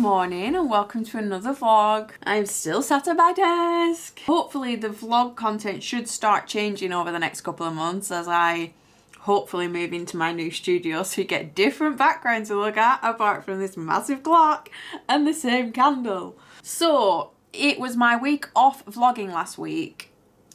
morning and welcome to another vlog. I'm still sat at my desk. Hopefully the vlog content should start changing over the next couple of months as I hopefully move into my new studio so you get different backgrounds to look at apart from this massive clock and the same candle. So it was my week off vlogging last week.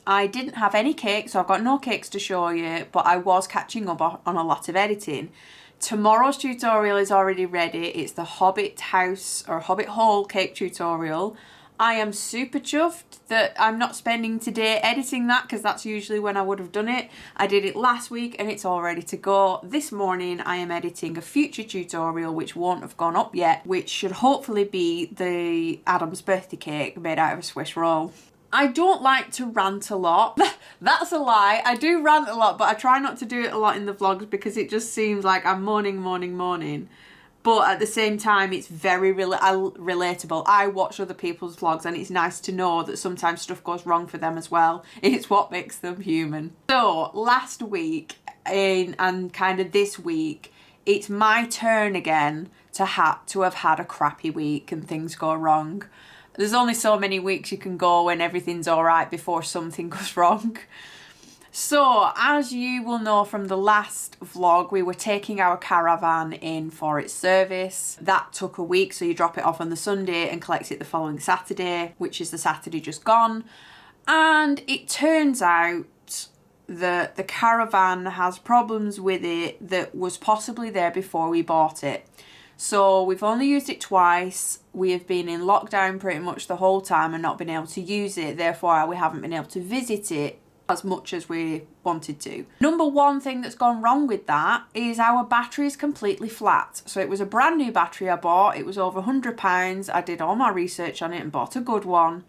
I didn't have any cake, so I've got no cakes to show you, but I was catching up on a lot of editing. Tomorrow's tutorial is already ready. It's the Hobbit house or Hobbit hole cake tutorial. I am super chuffed that I'm not spending today editing that because that's usually when I would have done it. I did it last week and it's all ready to go. This morning I am editing a future tutorial which won't have gone up yet, which should hopefully be the Adam's birthday cake made out of a Swiss roll. I don't like to rant a lot. That's a lie. I do rant a lot, but I try not to do it a lot in the vlogs because it just seems like I'm moaning. But at the same time, it's very relatable. I watch other people's vlogs and it's nice to know that sometimes stuff goes wrong for them as well. It's what makes them human. So last week and kind of this week, it's my turn again to have had a crappy week and things go wrong. There's only so many weeks you can go when everything's all right before something goes wrong. So, as you will know from the last vlog, we were taking our Caravan in for its service. That took a week, so you drop it off on the Sunday and collect it the following Saturday, which is the Saturday just gone. And it turns out that the Caravan has problems with it that was possibly there before we bought it. So we've only used it twice. We have been in lockdown pretty much the whole time and not been able to use it. Therefore, we haven't been able to visit it as much as we wanted to. Number one thing that's gone wrong with that is our battery is completely flat. So it was a brand new battery I bought. It was over £100. I did all my research on it and bought a good one.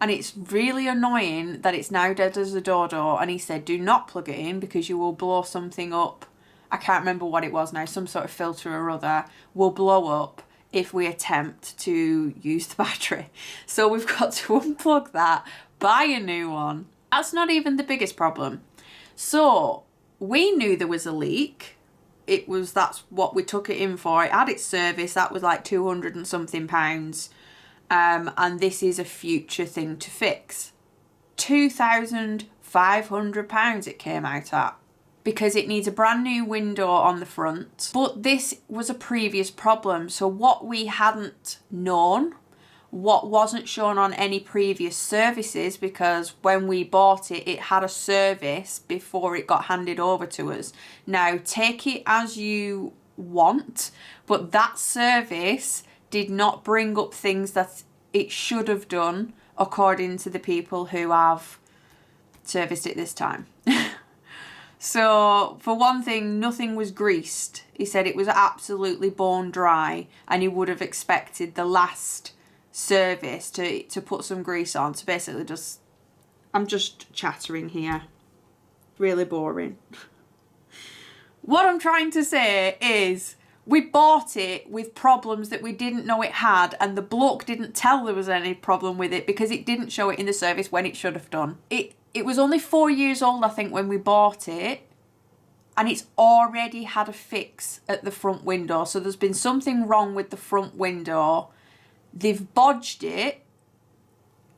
And it's really annoying that it's now dead as a dodo. And he said, do not plug it in because you will blow something up. I can't remember what it was now, some sort of filter or other will blow up if we attempt to use the battery. So we've got to unplug that, buy a new one. That's not even the biggest problem. So we knew there was a leak. That's what we took it in for. It had its service, that was like 200 and something pounds. And this is a future thing to fix. £2,500 it came out at, because it needs a brand new window on the front. But this was a previous problem. So what we hadn't known, what wasn't shown on any previous services, because when we bought it, it had a service before it got handed over to us. Now, take it as you want, but that service did not bring up things that it should have done according to the people who have serviced it this time. So, for one thing, nothing was greased. He said it was absolutely bone dry and he would have expected the last service to put some grease on. So basically I'm just chattering here. Really boring. What I'm trying to say is we bought it with problems that we didn't know it had, and the bloke didn't tell there was any problem with it because it didn't show it in the service when it should have done. It was only 4 years old, I think, when we bought it, and it's already had a fix at the front window. So there's been something wrong with the front window. They've bodged it,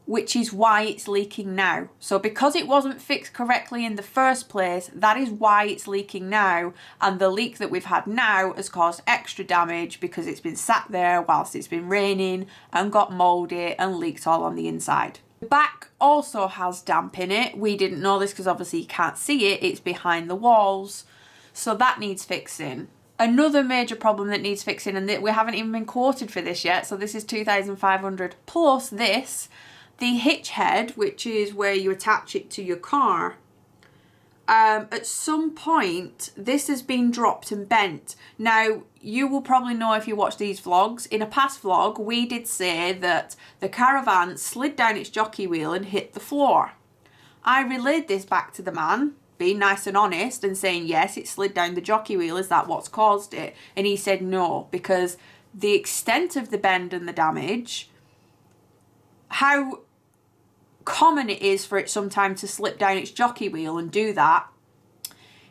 which is why it's leaking now. So because it wasn't fixed correctly in the first place, that is why it's leaking now. And the leak that we've had now has caused extra damage because it's been sat there whilst it's been raining and got mouldy and leaked all on the inside. The back also has damp in it. We didn't know this because obviously you can't see it. It's behind the walls. So that needs fixing. Another major problem that needs fixing, and that we haven't even been quoted for this yet, so this is 2,500 plus this, the hitch head, which is where you attach it to your car. At some point, this has been dropped and bent. Now, you will probably know if you watch these vlogs. In a past vlog, we did say that the Caravan slid down its jockey wheel and hit the floor. I relayed this back to the man, being nice and honest and saying, yes, it slid down the jockey wheel. Is that what's caused it? And he said no, because the extent of the bend and the damage, how common it is for it sometimes to slip down its jockey wheel and do that,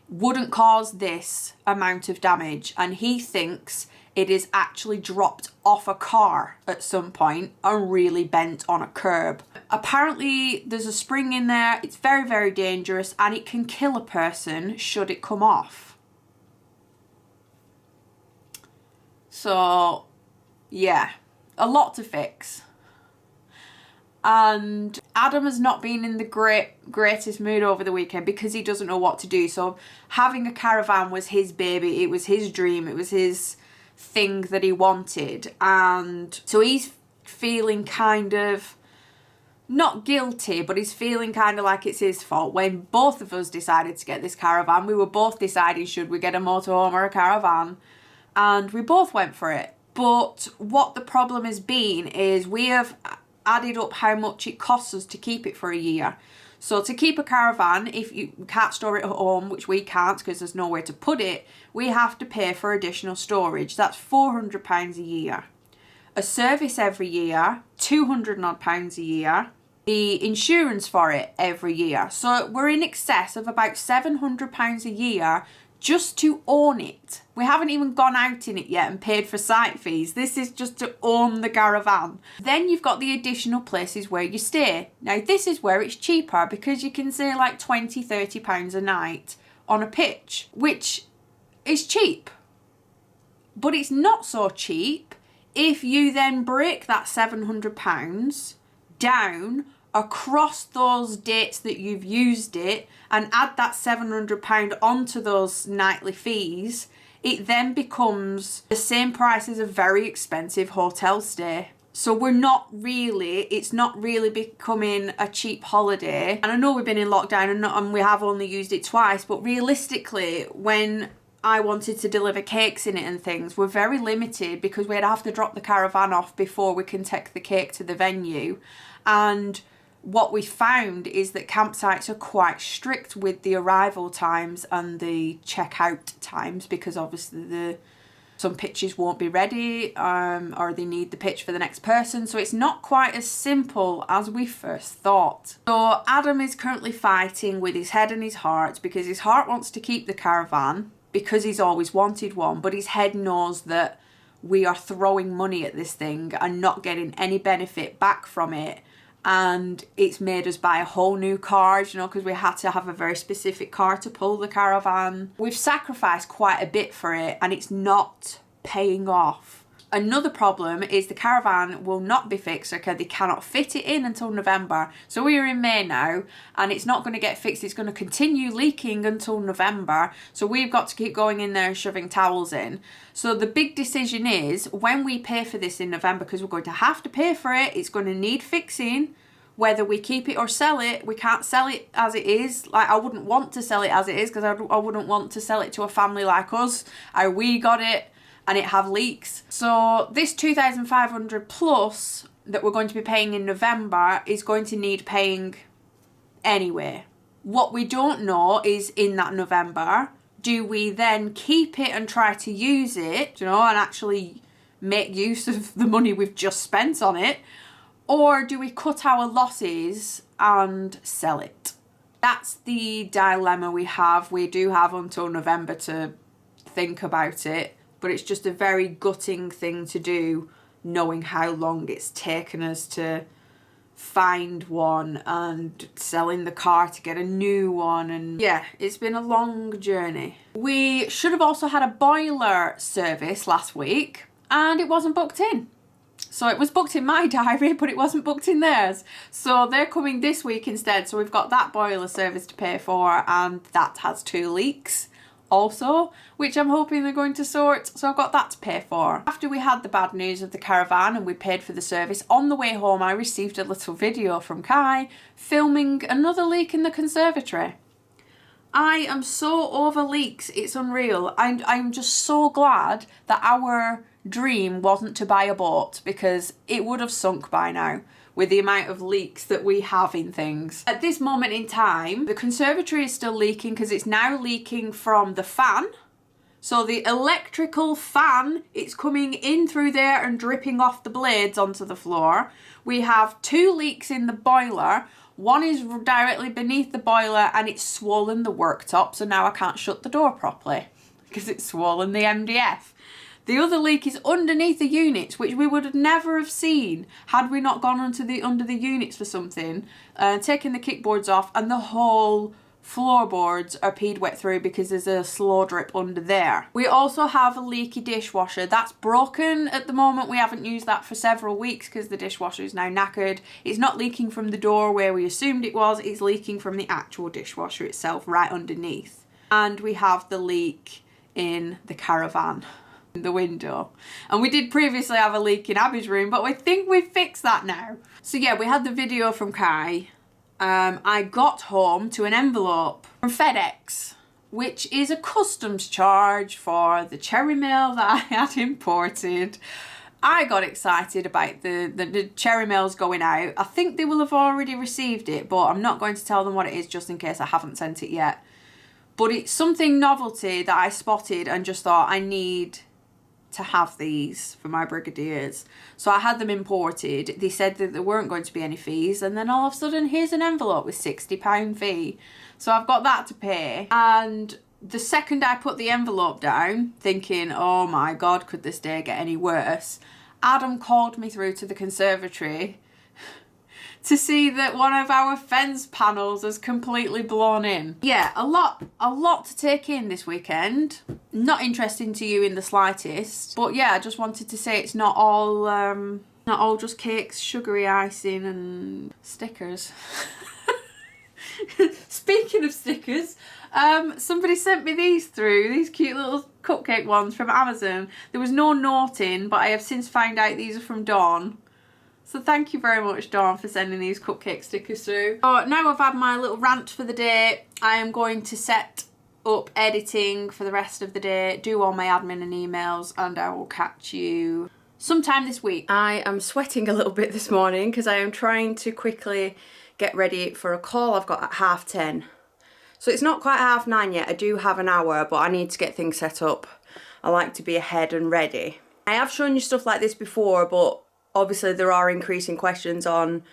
wouldn't cause this amount of damage. And he thinks it is actually dropped off a car at some point and really bent on a curb. Apparently there's a spring in there, it's very, very dangerous, and it can kill a person should it come off. So yeah, a lot to fix. And Adam has not been in the greatest mood over the weekend because he doesn't know what to do. So having a caravan was his baby, it was his dream, it was his thing that he wanted. And so he's feeling kind of, not guilty, but he's feeling kind of like it's his fault. When both of us decided to get this caravan, we were both deciding, should we get a motorhome or a caravan? And we both went for it. But what the problem has been is we have added up how much it costs us to keep it for a year. So to keep a caravan, if you can't store it at home, which we can't because there's nowhere to put it, we have to pay for additional storage. That's £400 a year. A service every year, £200 and odd a year. The insurance for it every year. So we're in excess of about £700 a year just to own it. We haven't even gone out in it yet and paid for site fees. This is just to own the caravan. Then you've got the additional places where you stay. Now this is where it's cheaper because you can stay like £20-30 a night on a pitch, which is cheap. But it's not so cheap if you then break that £700 down across those dates that you've used it and add that £700 onto those nightly fees. It then becomes the same price as a very expensive hotel stay. So it's not really becoming a cheap holiday. And I know we've been in lockdown and we have only used it twice, but realistically, when I wanted to deliver cakes in it and things, we're very limited because we'd have to drop the caravan off before we can take the cake to the venue. And what we found is that campsites are quite strict with the arrival times and the checkout times because obviously some pitches won't be ready or they need the pitch for the next person. So it's not quite as simple as we first thought. So Adam is currently fighting with his head and his heart because his heart wants to keep the caravan because he's always wanted one, but his head knows that we are throwing money at this thing and not getting any benefit back from it. And it's made us buy a whole new car, you know, because we had to have a very specific car to pull the caravan. We've sacrificed quite a bit for it and it's not paying off. Another problem is the caravan will not be fixed because they cannot fit it in until November. So we are in May now and it's not going to get fixed. It's going to continue leaking until November. So we've got to keep going in there and shoving towels in. So the big decision is when we pay for this in November, because we're going to have to pay for it, it's going to need fixing. Whether we keep it or sell it, we can't sell it as it is. Like, I wouldn't want to sell it as it is because I wouldn't want to sell it to a family like us. We got it and it have leaks. So this 2,500 plus that we're going to be paying in November is going to need paying anyway. What we don't know is in that November, do we then keep it and try to use it, you know, and actually make use of the money we've just spent on it? Or do we cut our losses and sell it? That's the dilemma we have. We do have until November to think about it, but it's just a very gutting thing to do, knowing how long it's taken us to find one and selling the car to get a new one. And yeah, it's been a long journey. We should have also had a boiler service last week and it wasn't booked in. So it was booked in my diary, but it wasn't booked in theirs. So they're coming this week instead. So we've got that boiler service to pay for, and that has 2 leaks also, which I'm hoping they're going to sort. So I've got that to pay for. After we had the bad news of the caravan and we paid for the service, on the way home I received a little video from Kai filming another leak in the conservatory. I am so over leaks, it's unreal. I'm just so glad that our dream wasn't to buy a boat, because it would have sunk by now with the amount of leaks that we have in things. At this moment in time, the conservatory is still leaking because it's now leaking from the fan. So the electrical fan, it's coming in through there and dripping off the blades onto the floor. We have 2 leaks in the boiler. One is directly beneath the boiler and it's swollen the worktop, so now I can't shut the door properly because it's swollen the MDF. The other leak is underneath the units, which we would have never have seen had we not gone under the units for something, taken the kickboards off, and the whole floorboards are peed wet through because there's a slow drip under there. We also have a leaky dishwasher. That's broken at the moment. We haven't used that for several weeks because the dishwasher is now knackered. It's not leaking from the door where we assumed it was. It's leaking from the actual dishwasher itself right underneath. And we have the leak in the Caravan, in the window. And we did previously have a leak in Abby's room, but I think we've fixed that now. So yeah, we had the video from Kai. I got home to an envelope from FedEx, which is a customs charge for the cherry mail that I had imported. I got excited about the cherry mails going out. I think they will have already received it, but I'm not going to tell them what it is just in case I haven't sent it yet. But it's something novelty that I spotted and just thought I need to have these for my brigadiers. So I had them imported. They said that there weren't going to be any fees, and then all of a sudden here's an envelope with £60 fee. So I've got that to pay. And the second I put the envelope down, thinking, oh my God, could this day get any worse? Adam called me through to the conservatory to see that one of our fence panels has completely blown in. Yeah, a lot to take in this weekend. Not interesting to you in the slightest. But yeah, I just wanted to say it's not all just cakes, sugary icing and stickers. Speaking of stickers, somebody sent me these cute little cupcake ones from Amazon. There was no note in, but I have since found out these are from Dawn. So thank you very much, Dawn, for sending these cupcake stickers through. Oh, now I've had my little rant for the day, I am going to set up editing for the rest of the day, do all my admin and emails, and I will catch you sometime this week. I am sweating a little bit this morning because I am trying to quickly get ready for a call I've got at 10:30. So it's not quite 9:30 yet. I do have an hour, but I need to get things set up. I like to be ahead and ready. I have shown you stuff like this before, but obviously there are increasing questions on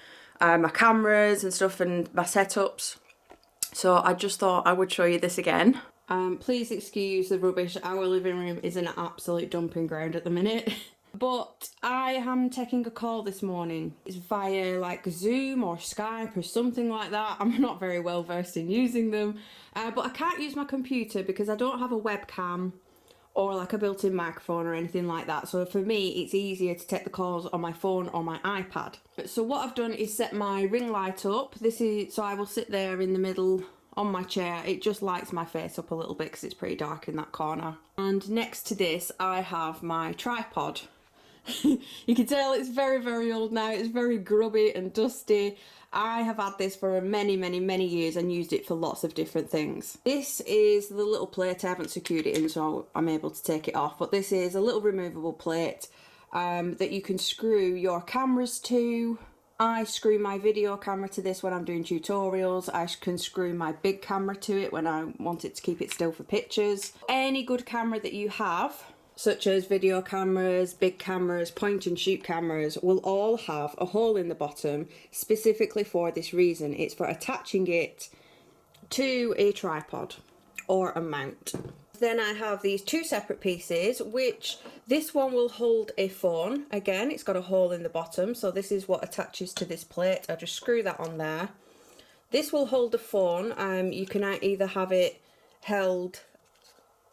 my cameras and stuff and my setups. So I just thought I would show you this again. Please excuse the rubbish. Our living room is an absolute dumping ground at the minute. But I am taking a call this morning. It's via like Zoom or Skype or something like that. I'm not very well versed in using them. But I can't use my computer because I don't have a webcam or like a built-in microphone or anything like that. So for me, it's easier to take the calls on my phone or my iPad. So what I've done is set my ring light up. So I will sit there in the middle on my chair. It just lights my face up a little bit because it's pretty dark in that corner. And next to this, I have my tripod. You can tell it's very, very old now. It's very grubby and dusty. I have had this for many, many, many years and used it for lots of different things. This is the little plate. I haven't secured it in, so I'm able to take it off. But this is a little removable plate that you can screw your cameras to. I screw my video camera to this when I'm doing tutorials. I can screw my big camera to it when I want it to keep it still for pictures. Any good camera that you have, such as video cameras, big cameras, point and shoot cameras, will all have a hole in the bottom specifically for this reason. It's for attaching it to a tripod or a mount. Then I have these two separate pieces, which this one will hold a phone. Again, it's got a hole in the bottom, so this is what attaches to this plate. I just screw that on there. This will hold a phone. You can either have it held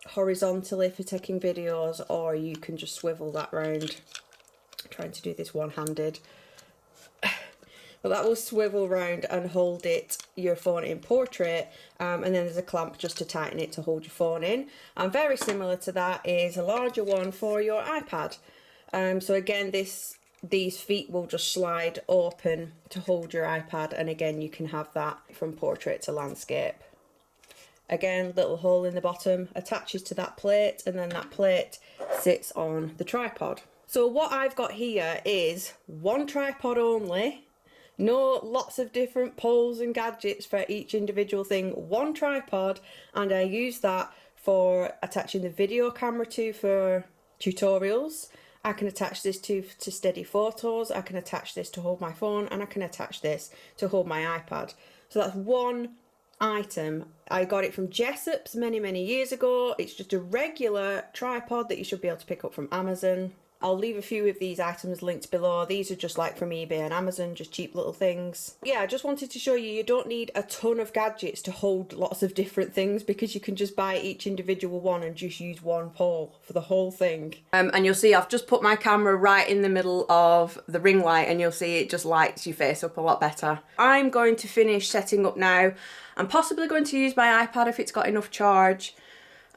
horizontally for taking videos, or you can just swivel that round. I'm trying to do this one-handed. But that will swivel round and hold your phone in portrait, and then there's a clamp just to tighten it to hold your phone in. And very similar to that is a larger one for your iPad. So again, these feet will just slide open to hold your iPad, and again you can have that from portrait to landscape. Again, little hole in the bottom attaches to that plate, and then that plate sits on the tripod. So what I've got here is one tripod only. No lots of different poles and gadgets for each individual thing. One tripod, and I use that for attaching the video camera to for tutorials. I can attach this to steady photos. I can attach this to hold my phone, and I can attach this to hold my iPad. So that's one item. I got it from Jessop's many years ago. It's just a regular tripod that you should be able to pick up from Amazon. I'll leave a few of these items linked below. These are just like from eBay and Amazon, just cheap little things. Yeah, I just wanted to show you don't need a ton of gadgets to hold lots of different things, because you can just buy each individual one and just use one pole for the whole thing. And you'll see I've just put my camera right in the middle of the ring light, and you'll see it just lights your face up a lot better. I'm going to finish setting up now. I'm possibly going to use my iPad if it's got enough charge.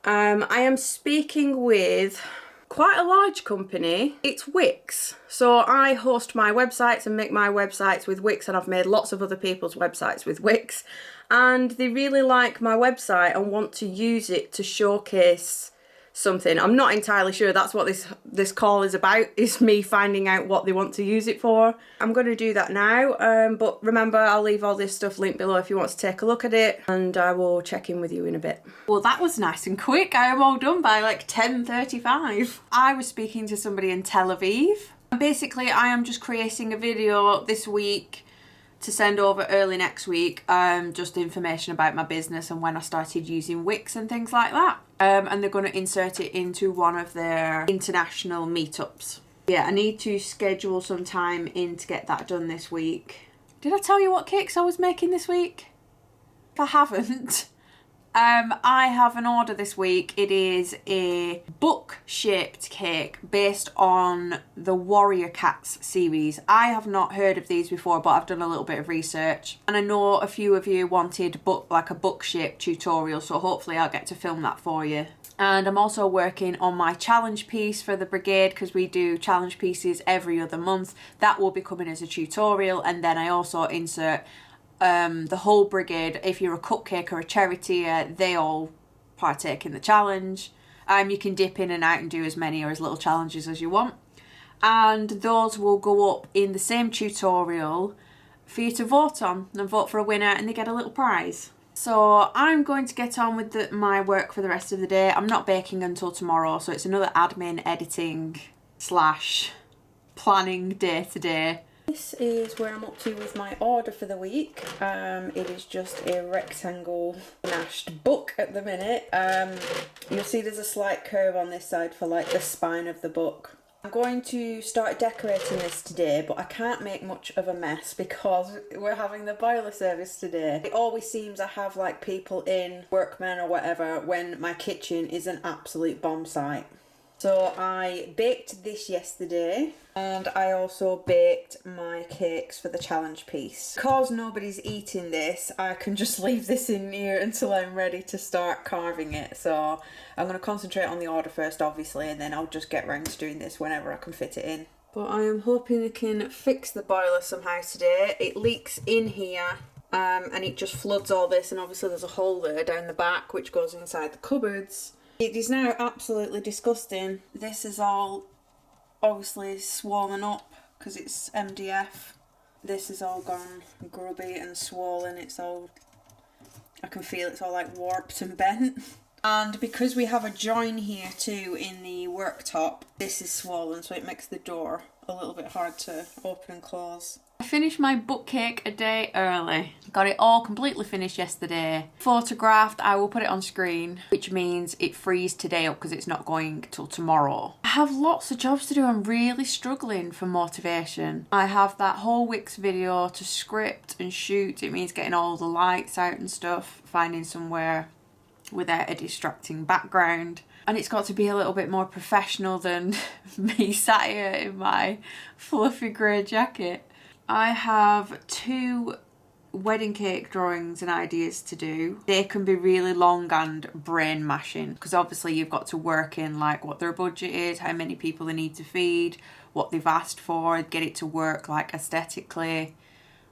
I am speaking with quite a large company. It's Wix. So I host my websites and make my websites with Wix, and I've made lots of other people's websites with Wix, and they really like my website and want to use it to showcase something. I'm not entirely sure that's what this call is about, is me finding out what they want to use it for. I'm going to do that now, but remember, I'll leave all this stuff linked below if you want to take a look at it, and I will check in with you in a bit. Well, that was nice and quick. I am all done by like 10:35. I was speaking to somebody in Tel Aviv, and basically I am just creating a video this week to send over early next week, just information about my business and when I started using Wix and things like that. And they're going to insert it into one of their international meetups. Yeah, I need to schedule some time in to get that done this week. Did I tell you what cakes I was making this week? If I haven't, I have an order this week. It is a book-shaped cake based on the Warrior Cats series. I have not heard of these before, but I've done a little bit of research, and I know a few of you wanted like a book-shaped tutorial, so hopefully I'll get to film that for you. And I'm also working on my challenge piece for the brigade, because we do challenge pieces every other month. That will be coming as a tutorial, and then I also insert the whole brigade. If you're a cupcake or a charioteer, they all partake in the challenge. You can dip in and out and do as many or as little challenges as you want, and those will go up in the same tutorial for you to vote on and vote for a winner, and they get a little prize. So I'm going to get on with my work for the rest of the day. I'm not baking until tomorrow, so it's another admin, editing / planning day today. This is where I'm up to with my order for the week. It is just a rectangle gashed book at the minute. You'll see there's a slight curve on this side for like the spine of the book. I'm going to start decorating this today, but I can't make much of a mess because we're having the boiler service today. It always seems I have like people in, workmen or whatever, when my kitchen is an absolute bomb site. So I baked this yesterday, and I also baked my cakes for the challenge piece. Because nobody's eating this, I can just leave this in here until I'm ready to start carving it. So I'm going to concentrate on the order first, obviously, and then I'll just get round to doing this whenever I can fit it in. But I am hoping I can fix the boiler somehow today. It leaks in here, and it just floods all this, and obviously there's a hole there down the back which goes inside the cupboards. It is now absolutely disgusting. This is all obviously swollen up because it's MDF. This is all gone grubby and swollen. It's all, I can feel it's all like warped and bent. And because we have a join here too in the worktop, this is swollen, so it makes the door a little bit hard to open and close. I finished my book cake a day early. Got it all completely finished yesterday. Photographed, I will put it on screen, which means it frees today up because it's not going till tomorrow. I have lots of jobs to do. I'm really struggling for motivation. I have that whole Wix video to script and shoot. It means getting all the lights out and stuff, finding somewhere without a distracting background. And it's got to be a little bit more professional than me sat here in my fluffy grey jacket. I have 2 wedding cake drawings and ideas to do. They can be really long and brain mashing because obviously you've got to work in like what their budget is, how many people they need to feed, what they've asked for, get it to work like aesthetically.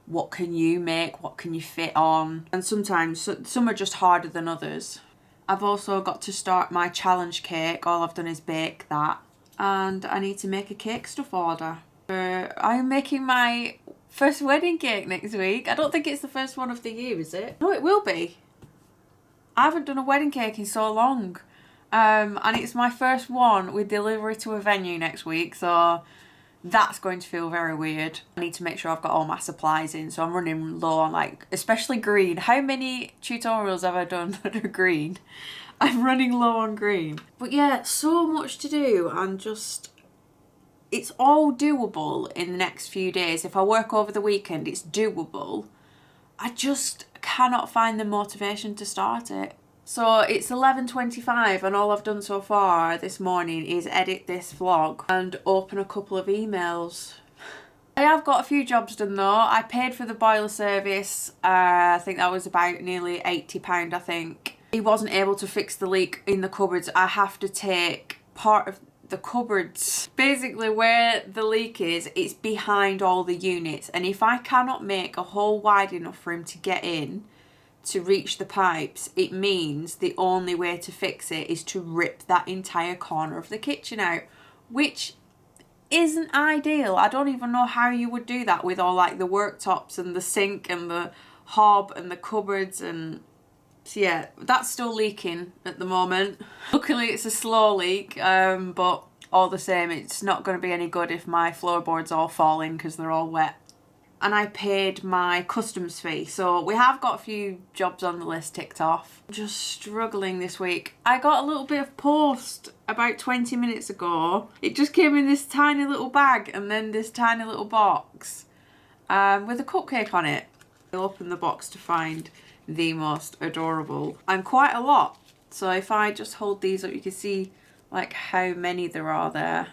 What can you make? What can you fit on? And sometimes some are just harder than others. I've also got to start my challenge cake. All I've done is bake that. And I need to make a cake stuff order. I'm making my first wedding cake next week. I don't think it's the first one of the year, is it? No, it will be. I haven't done a wedding cake in so long. And it's my first one with delivery to a venue next week. So That's going to feel very weird. I need to make sure I've got all my supplies in, so I'm running low on, like, especially green. How many tutorials have I done that are green? I'm running low on green. But yeah, so much to do, and just, it's all doable in the next few days. If I work over the weekend, it's doable. I just cannot find the motivation to start it. So it's 11:25 and all I've done so far this morning is edit this vlog and open a couple of emails. I have got a few jobs done though. I paid for the boiler service. I think that was about nearly £80, I think. He wasn't able to fix the leak in the cupboards. I have to take part of the cupboards. Basically where the leak is, it's behind all the units, and if I cannot make a hole wide enough for him to get in to reach the pipes, it means the only way to fix it is to rip that entire corner of the kitchen out, which isn't ideal. I don't even know how you would do that with all like the worktops and the sink and the hob and the cupboards. And so yeah, that's still leaking at the moment. Luckily it's a slow leak, but all the same it's not going to be any good if my floorboards all fall in because they're all wet. And I paid my customs fee, so we have got a few jobs on the list ticked off. Just struggling this week. I got a little bit of post about 20 minutes ago. It just came in this tiny little bag and then this tiny little box with a cupcake on it. I opened the box to find the most adorable, and quite a lot. So if I just hold these up, you can see like how many there are there.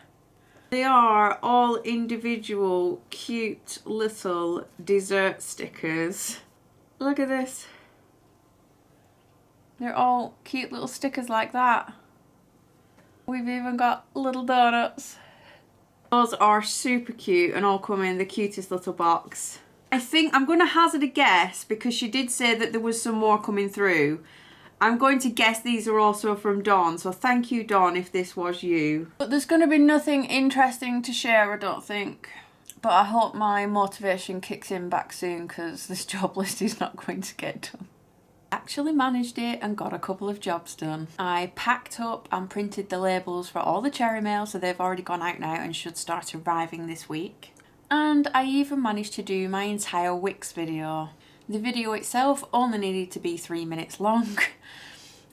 They are all individual cute little dessert stickers. Look at this. They're all cute little stickers like that. We've even got little donuts. Those are super cute and all come in the cutest little box. I think I'm going to hazard a guess because she did say that there was some more coming through. I'm going to guess these are also from Dawn, so thank you, Dawn, if this was you. But there's going to be nothing interesting to share, I don't think. But I hope my motivation kicks in back soon because this job list is not going to get done. Actually managed it and got a couple of jobs done. I packed up and printed the labels for all the cherry mail, so they've already gone out now and should start arriving this week. And I even managed to do my entire Wix video. The video itself only needed to be 3 minutes long,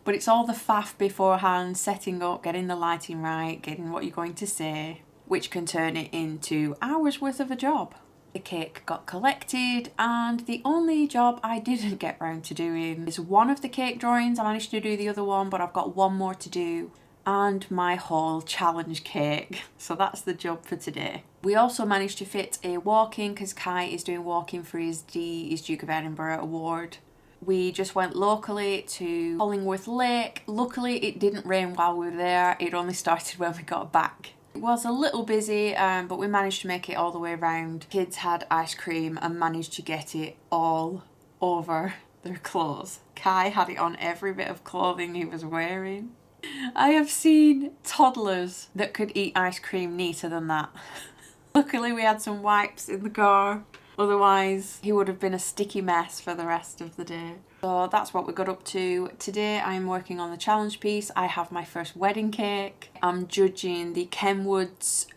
but it's all the faff beforehand, setting up, getting the lighting right, getting what you're going to say, which can turn it into hours worth of a job. The cake got collected, and the only job I didn't get round to doing is one of the cake drawings. I managed to do the other one, but I've got one more to do, and my whole challenge cake. So that's the job for today. We also managed to fit a walk-in because Kai is doing walk-in for his Duke of Edinburgh award. We just went locally to Hollingworth Lake. Luckily it didn't rain while we were there. It only started when we got back. It was a little busy, but we managed to make it all the way around. Kids had ice cream and managed to get it all over their clothes. Kai had it on every bit of clothing he was wearing. I have seen toddlers that could eat ice cream neater than that. Luckily we had some wipes in the car, otherwise he would have been a sticky mess for the rest of the day. So that's what we got up to. Today I'm working on the challenge piece. I have my first wedding cake. I'm judging the Kenwood's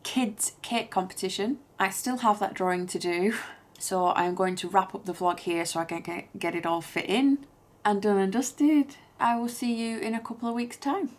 kids cake competition. I still have that drawing to do, so I'm going to wrap up the vlog here so I can get it all fit in and done and dusted. I will see you in a couple of weeks' time.